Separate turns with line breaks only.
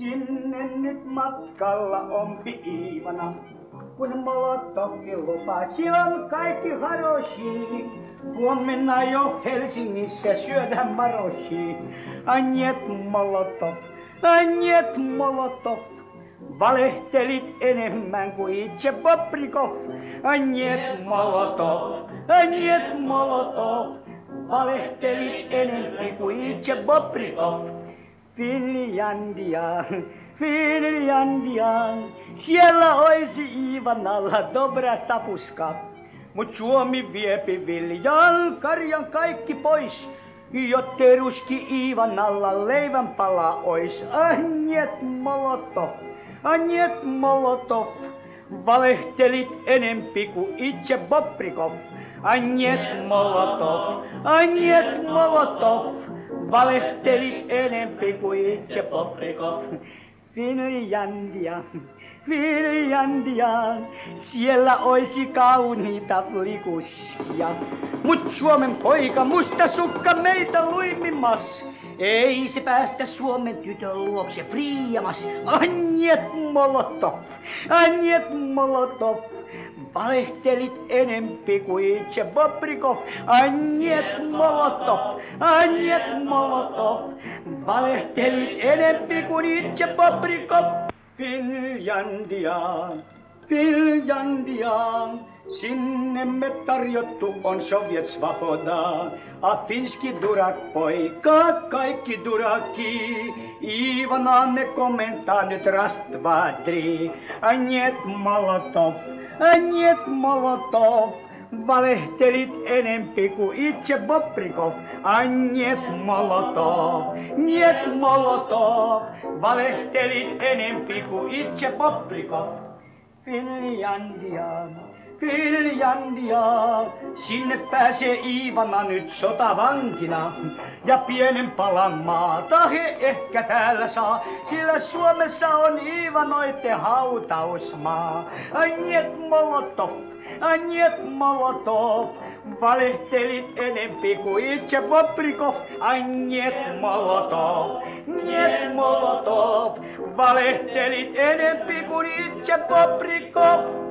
Sinne nyt matkalla ompi Iivana, kun Molotovkin lupasi on kaikki haroshi. Huomenna jo Helsingissä syödään maroshi. Anjet Molotov, Anjet Molotov. Valehtelit enemmän kuin itse Bobrikov. Anjet Molotov, Anjet Molotov. Valehtelit enemmän kuin itse Bobrikov. Finlandia, Finlandia, siellä oisi Iivanalla dobra sapuska. Mut Suomi viepi viljan, karjan kaikki pois, jottei ruski Iivanalla leivänpala ois. Anjet Molotov, Anjet Molotov, valehtelit enempi kuin itse Bobrikov. Anjet Molotov, Anjet Molotov. Valehtelit enempi kuin itse Bobrikov. Finlandia, Finlandia, siellä oisi kauniita flikuskia. Mut Suomen poika musta sukka meitä luimimas. Ei se päästä Suomen tytön luokse friiamas. Anjet Molotov, Anjet Molotov. Valehtelit enempi kuin itse Bobrikov. Anjet Molotov, Anjet Molotov. Valehtelit enempi kuin itse Bobrikov. Finlandia, Finlandia. Sinne me tarjottu on Sovjet Svoboda. A finski durak poika, kaikki duraki. Ivana ne komentaa nyt Rastvadri. Anjet Molotov, Anjet Molotov. Valehtelit enempi kuin itse Bobrikov. Anjet Molotov, Anjet Molotov. Valehtelit enempi kuin itse Bobrikov. Finlandia, Finlandia, sinne pääsee Iivana nyt sotavankina. Ja pienen palan maata he ehkä täällä saa, sillä Suomessa on Iivanoitten hautausmaa. Anjet Molotov, Anjet Molotov. Valehtelit enempi kuin itse Bobrikov. Anjet Molotov, Anjet Molotov. Valehtelit enempi kuin itse Bobrikov.